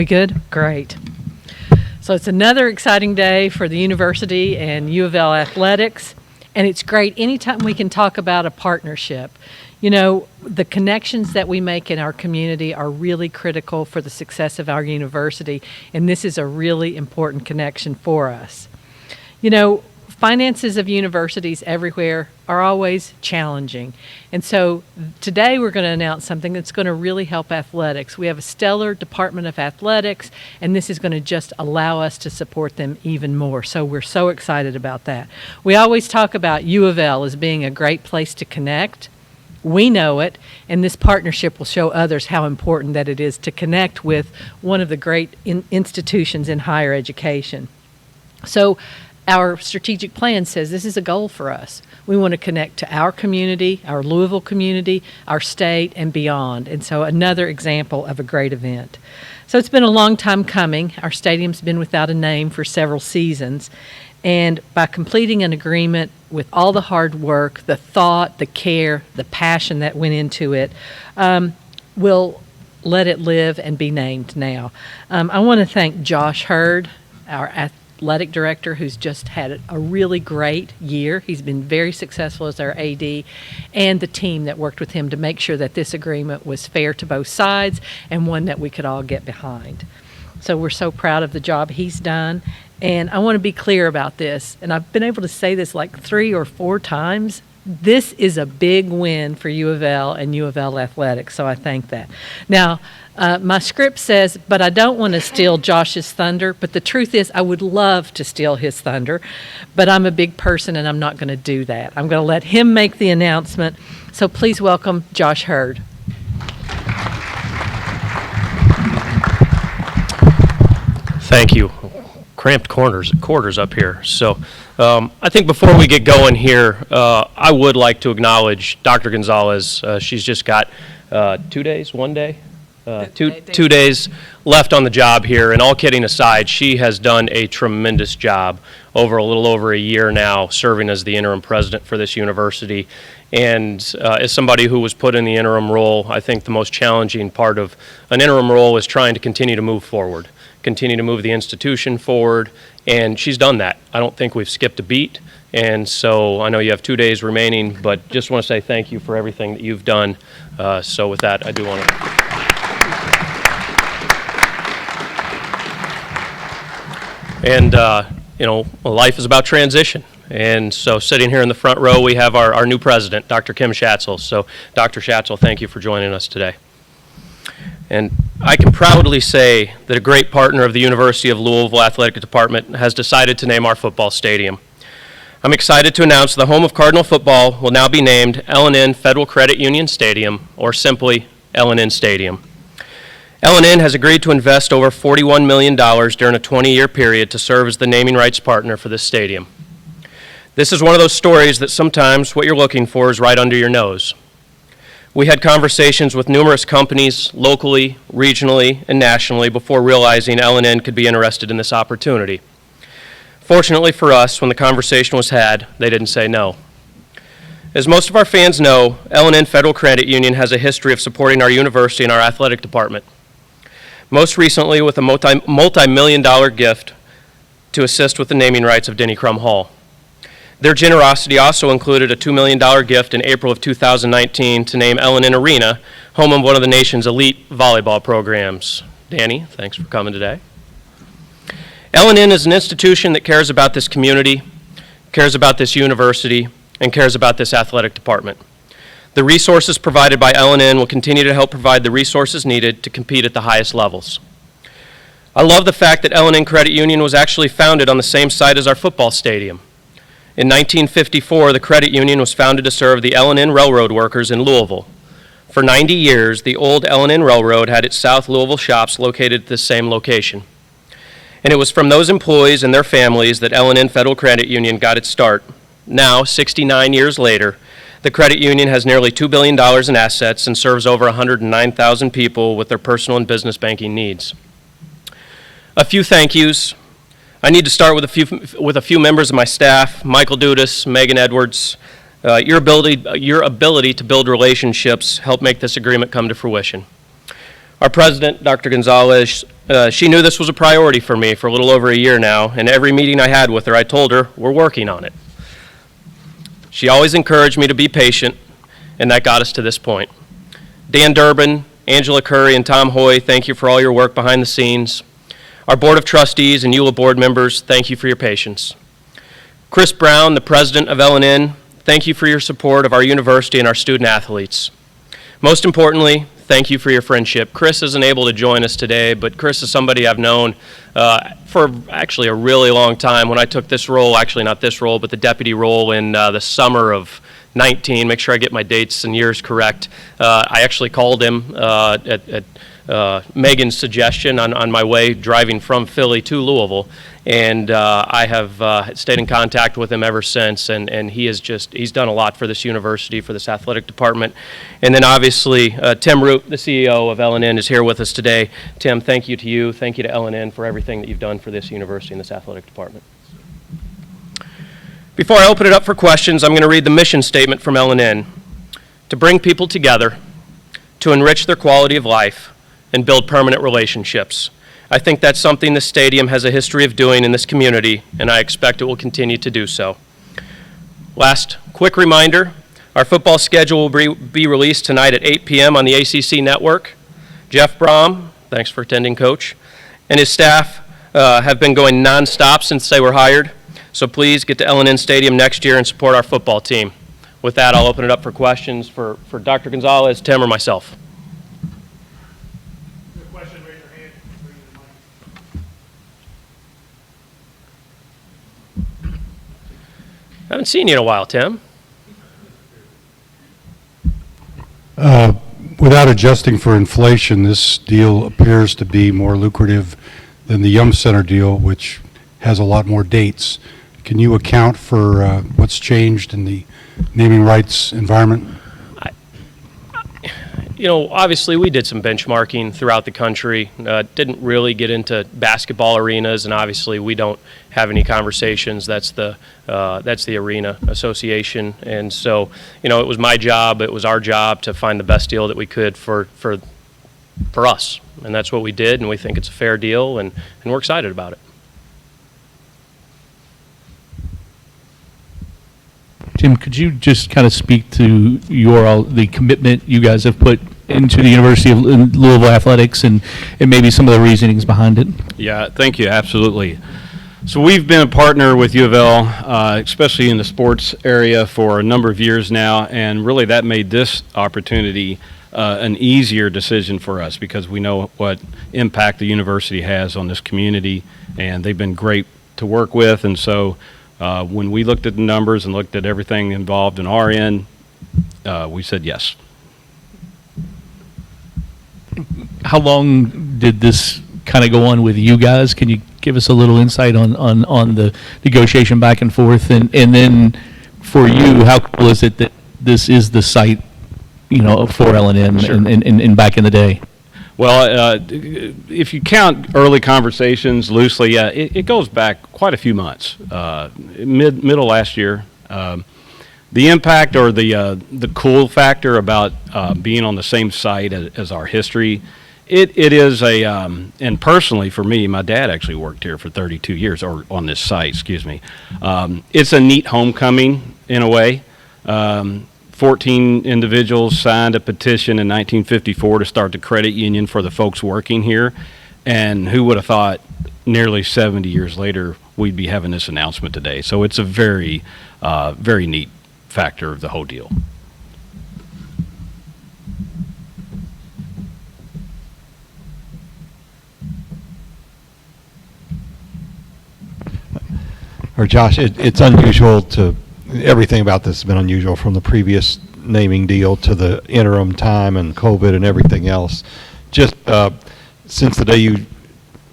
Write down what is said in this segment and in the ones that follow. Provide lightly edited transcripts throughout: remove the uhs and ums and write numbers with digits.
We good? Great. So it's another exciting day for the university and U of L athletics, and it's great anytime we can talk about a partnership. You know, the connections that we make in our community are really critical for the success of our university, and this is a really important connection for us. You know, finances of universities everywhere are always challenging. And so today we're going to announce something that's going to really help athletics. We have a stellar Department of Athletics, and this is going to just allow us to support them even more. So we're so excited about that. We always talk about U of L as being a great place to connect. We know it, and this partnership will show others how important that it is to connect with one of the great institutions in higher education. So our strategic plan says this is a goal for us. We want to connect to our community, our Louisville community, our state, and beyond. And so another example of a great event. So it's been a long time coming. Our stadium's been without a name for several seasons. And by completing an agreement with all the hard work, the thought, the care, the passion that went into it, we'll let it live and be named now. I want to thank Josh Hurd, our athletic director, who's just had a really great year. He's been very successful as our AD, and the team that worked with him to make sure that this agreement was fair to both sides and one that we could all get behind. So we're so proud of the job he's done. And I want to be clear about this, and I've been able to say this like 3 or 4 times. This is a big win for U of L and U of L athletics, so I thank that. Now, my script says, but I don't want to steal Josh's thunder, but the truth is I would love to steal his thunder, but I'm a big person and I'm not going to do that. I'm going to let him make the announcement, so please welcome Josh Hurd. Thank you. Cramped quarters up here. So I think before we get going here, I would like to acknowledge Dr. Gonzalez. She's just got 2 days, 1 day? Two days left on the job here, and all kidding aside, she has done a tremendous job over a little over a year now serving as the interim president for this university. And as somebody who was put in the interim role, I think the most challenging part of an interim role is trying to continue to move forward, continue to move the institution forward, and she's done that. I don't think we've skipped a beat, and so I know you have 2 days remaining, but just want to say thank you for everything that you've done. So with that, I do want to... And, you know, life is about transition. And so sitting here in the front row, we have our new president, Dr. Kim Schatzel. So, Dr. Schatzel, thank you for joining us today. And I can proudly say that a great partner of the University of Louisville Athletic Department has decided to name our football stadium. I'm excited to announce the home of Cardinal football will now be named L&N Federal Credit Union Stadium, or simply L&N Stadium. L&N has agreed to invest over $41 million during a 20-year period to serve as the naming rights partner for this stadium. This is one of those stories that sometimes what you're looking for is right under your nose. We had conversations with numerous companies locally, regionally, and nationally before realizing L&N could be interested in this opportunity. Fortunately for us, when the conversation was had, they didn't say no. As most of our fans know, L&N Federal Credit Union has a history of supporting our university and our athletic department. Most recently with a multi-million-dollar gift to assist with the naming rights of Denny Crum Hall. Their generosity also included a $2 million gift in April of 2019 to name L&N Arena home of one of the nation's elite volleyball programs. Danny, thanks for coming today. L&N is an institution that cares about this community, cares about this university, and cares about this athletic department. The resources provided by L&N will continue to help provide the resources needed to compete at the highest levels. I love the fact that L&N Credit Union was actually founded on the same site as our football stadium. In 1954, the credit union was founded to serve the L&N Railroad workers in Louisville. For 90 years, the old L&N Railroad had its South Louisville shops located at this same location. And it was from those employees and their families that L&N Federal Credit Union got its start. Now, 69 years later, the credit union has nearly $2 billion in assets and serves over 109,000 people with their personal and business banking needs. A few thank yous. I need to start with a few members of my staff: Michael Dudas, Megan Edwards. Your ability to build relationships helped make this agreement come to fruition. Our president, Dr. Gonzalez, she knew this was a priority for me for a little over a year now, and every meeting I had with her, I told her, we're working on it. She always encouraged me to be patient, and that got us to this point. Dan Durbin, Angela Curry, and Tom Hoy, thank you for all your work behind the scenes. Our Board of Trustees and EULA board members, thank you for your patience. Chris Brown, the president of LNN, thank you for your support of our university and our student athletes. Most importantly, thank you for your friendship. Chris isn't able to join us today, but Chris is somebody I've known for actually a really long time. When I took this role, actually not this role, but the deputy role in the summer of 19, make sure I get my dates and years correct. I actually called him at Megan's suggestion on my way driving from Philly to Louisville, and I have stayed in contact with him ever since, and he's done a lot for this university, for this athletic department. And then obviously Tim Root, the CEO of LNN, is here with us today. Tim, thank you to you, thank you to LNN for everything that you've done for this university and this athletic department. Before I open it up for questions, I'm going to read the mission statement from LNN: to bring people together, to enrich their quality of life, and build permanent relationships. I think that's something the stadium has a history of doing in this community, and I expect it will continue to do so. Last quick reminder, our football schedule will be released tonight at 8 p.m. on the ACC network. Jeff Brom, thanks for attending, Coach, and his staff have been going nonstop since they were hired. So please get to LNN Stadium next year and support our football team. With that, I'll open it up for questions for Dr. Gonzalez, Tim, or myself. Question, raise your hand. Bring the mic. I haven't seen you in a while, Tim. Without adjusting for inflation, this deal appears to be more lucrative than the Yum Center deal, which has a lot more dates. Can you account for what's changed in the naming rights environment? You know, obviously we did some benchmarking throughout the country. Didn't really get into basketball arenas, and obviously we don't have any conversations. That's the Arena Association, and so you know, it was my job, it was our job to find the best deal that we could for us, and that's what we did, and we think it's a fair deal, and we're excited about it. Tim, could you just kind of speak to the commitment you guys have put into the University of Louisville athletics and maybe some of the reasonings behind it? Yeah, thank you, absolutely. So we've been a partner with U of L, especially in the sports area, for a number of years now, and really that made this opportunity an easier decision for us because we know what impact the university has on this community, and they've been great to work with, and so when we looked at the numbers and looked at everything involved in our end, we said yes. How long did this kind of go on with you guys? Can you give us a little insight on the negotiation back and forth? And then for you, how cool is it that this is the site, you know, for LNN Sure. and back in the day? Well, if you count early conversations loosely, yeah, it goes back quite a few months. Middle last year, the impact or the cool factor about being on the same site as our history, it is a and personally for me, my dad actually worked here for 32 years, or on this site, excuse me. It's a neat homecoming in a way. 14 individuals signed a petition in 1954 to start the credit union for the folks working here, and who would have thought nearly 70 years later we'd be having this announcement today. So it's a very, very neat factor of the whole deal. Or Josh, it's unusual to, everything about this has been unusual, from the previous naming deal to the interim time and COVID and everything else. Just since the day you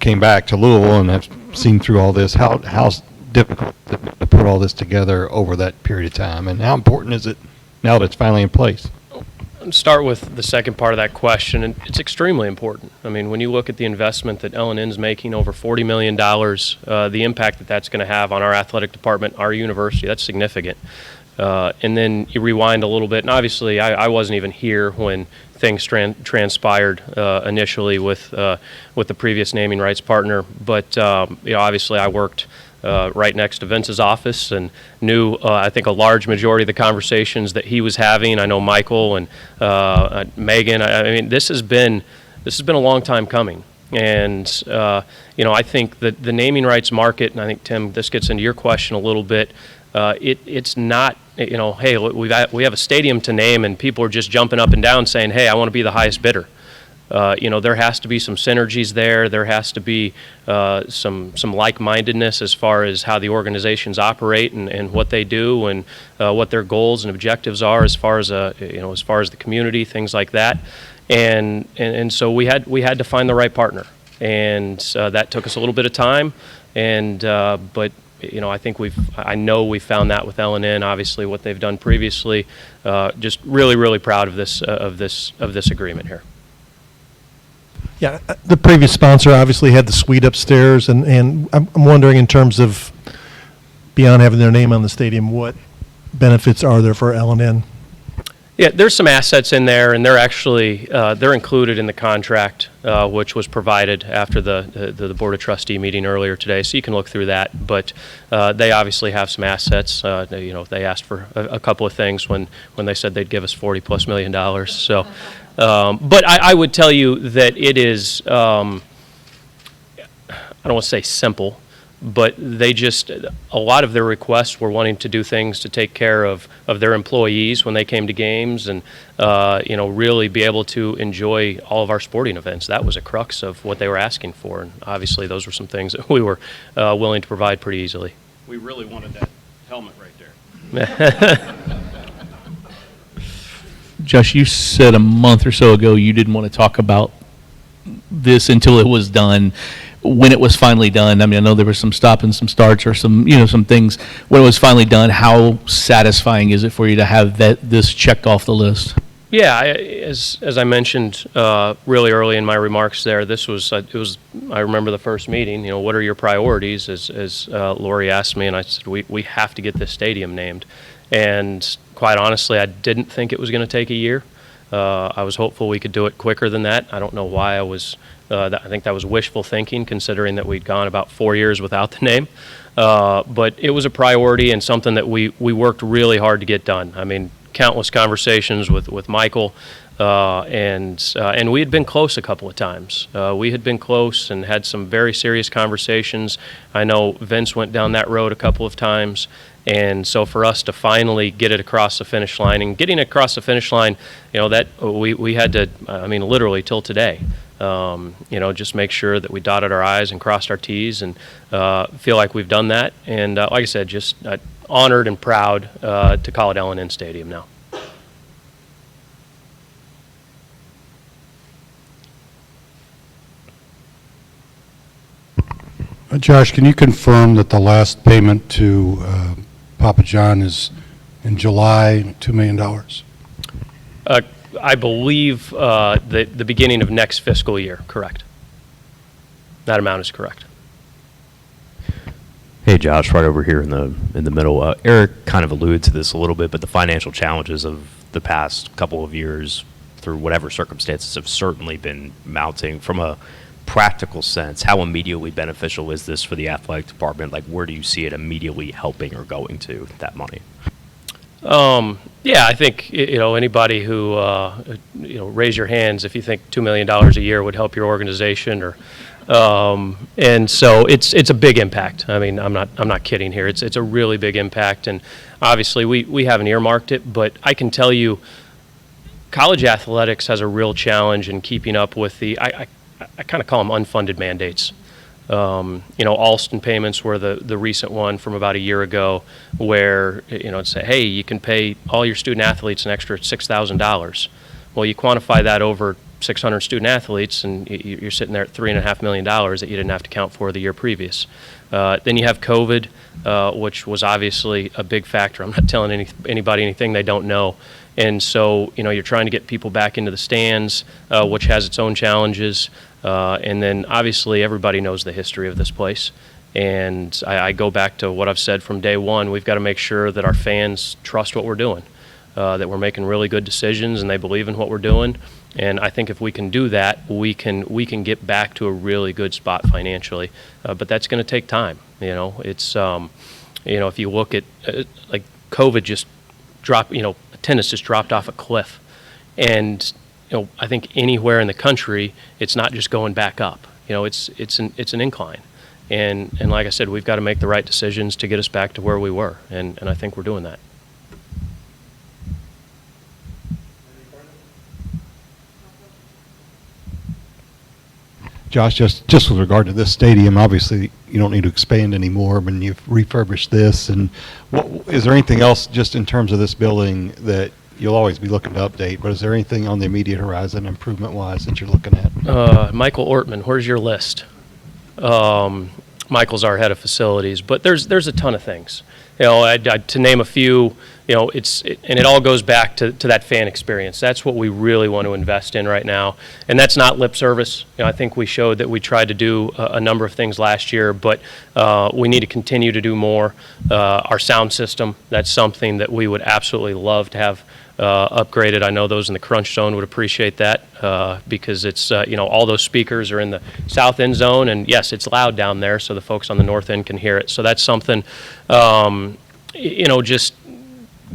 came back to Louisville and have seen through all this, how's difficult to put all this together over that period of time, and how important is it now that it's finally in place? Start with the second part of that question, and it's extremely important. I mean, when you look at the investment that LNN's making, over $40 million, the impact that that's going to have on our athletic department, our university, that's significant. And then you rewind a little bit, and obviously I wasn't even here when things transpired initially with the previous naming rights partner. But obviously I worked right next to Vince's office and knew I think a large majority of the conversations that he was having. I know Michael and Megan. I mean, this has been a long time coming. And I think that the naming rights market, and I think Tim, this gets into your question a little bit. It's not, hey, we have a stadium to name, and people are just jumping up and down saying, hey, I want to be the highest bidder. There has to be some synergies there. There has to be some like-mindedness as far as how the organizations operate and what they do and what their goals and objectives are as far as the community, things like that. And so we had to find the right partner, and that took us a little bit of time. But I think I know we found that with L&N. Obviously, what they've done previously. Just really, really proud of this agreement here. Yeah, the previous sponsor obviously had the suite upstairs, and I'm wondering in terms of beyond having their name on the stadium, what benefits are there for L&N? Yeah, there's some assets in there, and they're actually they're included in the contract, which was provided after the Board of Trustee meeting earlier today. So you can look through that. But they obviously have some assets. They asked for a couple of things when they said they'd give us $40+ million. So, but I would tell you that it is. I don't want to say simple, but a lot of their requests were wanting to do things to take care of their employees when they came to games and, really be able to enjoy all of our sporting events. That was a crux of what they were asking for. And obviously those were some things that we were willing to provide pretty easily. We really wanted that helmet right there. Josh, you said a month or so ago you didn't want to talk about this until it was done. When it was finally done, I mean, I know there was some stop and some starts or some things. When it was finally done, how satisfying is it for you to have this checked off the list? Yeah, as I mentioned really early in my remarks there, I remember the first meeting, what are your priorities, as Lori asked me, and I said, we have to get this stadium named. And quite honestly, I didn't think it was going to take a year. I was hopeful we could do it quicker than that. I don't know why I think that was wishful thinking, considering that we'd gone about 4 years without the name. But it was a priority and something that we worked really hard to get done. I mean, countless conversations with Michael, and we had been close a couple of times. We had been close and had some very serious conversations. I know Vince went down that road a couple of times. And so for us to finally get it across the finish line, and getting it across the finish line, that we had to, literally till today, just make sure that we dotted our I's and crossed our T's, and feel like we've done that. And like I said, just honored and proud to call it L&N Stadium now. Josh, can you confirm that the last payment to Papa John is in July, $2 million? I believe the beginning of next fiscal year, correct. That amount is correct. Hey, Josh, right over here in the middle. Eric kind of alluded to this a little bit, but the financial challenges of the past couple of years, through whatever circumstances, have certainly been mounting. From a practical sense, how immediately beneficial is this for the athletic department? Like, where do you see it immediately helping or going to, that money? Yeah, I think, anybody who, raise your hands if you think $2 million a year would help your organization, and so it's a big impact. I mean, I'm not kidding here. It's a really big impact, and obviously we haven't earmarked it, but I can tell you, college athletics has a real challenge in keeping up with I kind of call them unfunded mandates. Alston payments were the recent one from about a year ago, where it'd say, hey, you can pay all your student athletes an extra $6,000. Well, you quantify that over 600 student athletes, and you're sitting there at $3.5 million that you didn't have to count for the year previous. Then you have COVID, which was obviously a big factor. I'm not telling anybody anything they don't know. And so, you're trying to get people back into the stands, which has its own challenges. And then, obviously, everybody knows the history of this place. And I go back to what I've said from day one. We've got to make sure that our fans trust what we're doing, that we're making really good decisions and they believe in what we're doing. And I think if we can do that, we can get back to a really good spot financially. But that's going to take time. It's if you look at like COVID just dropped, attendance just dropped off a cliff, and I think anywhere in the country, it's not just going back up. It's an incline. And like I said, we've got to make the right decisions to get us back to where we were, and I think we're doing that. Josh, just with regard to this stadium, obviously you don't need to expand anymore when you've refurbished this. And is there anything else just in terms of this building that you'll always be looking to update, but is there anything on the immediate horizon improvement-wise that you're looking at? Michael Ortman, where's your list? Michael's our head of facilities, but there's a ton of things. To name a few, and it all goes back to that fan experience. That's what we really want to invest in right now, and that's not lip service. I think we showed that we tried to do a number of things last year, but we need to continue to do more. Our sound system, that's something that we would absolutely love to have upgraded. I know those in the Crunch Zone would appreciate that because it's, all those speakers are in the south end zone, and yes, it's loud down there, so the folks on the north end can hear it. So that's something,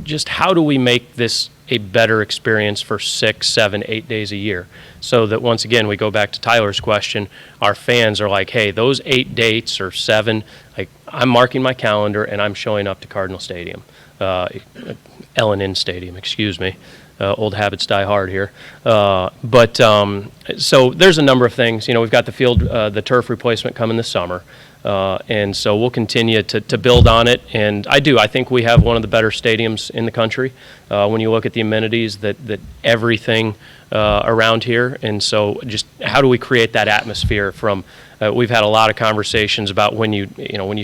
just how do we make this a better experience for 6, 7, 8 days a year? So that once again, we go back to Tyler's question, our fans are like, hey, those 8 dates or 7, like I'm marking my calendar and I'm showing up to Cardinal Stadium. L&N Stadium, excuse me. Old habits die hard here. So there's a number of things. We've got the field, the turf replacement coming this summer. And so we'll continue to build on it. And I think we have one of the better stadiums in the country when you look at the amenities, that everything around here. And so just how do we create that atmosphere from, we've had a lot of conversations about when you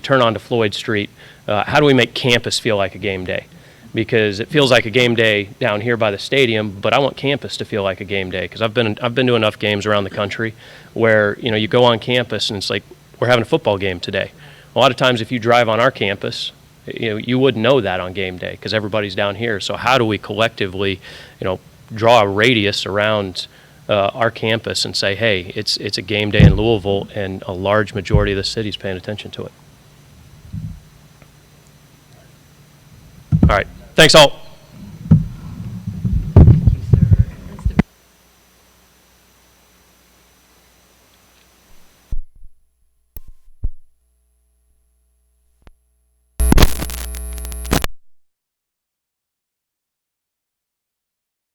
turn onto Floyd Street, how do we make campus feel like a game day? Because it feels like a game day down here by the stadium, but I want campus to feel like a game day, because I've been to enough games around the country where you go on campus and it's like we're having a football game today. A lot of times if you drive on our campus, you wouldn't know that on game day because everybody's down here. So how do we collectively draw a radius around our campus and say, hey, it's a game day in Louisville and a large majority of the city's paying attention to it. All right. Thanks all.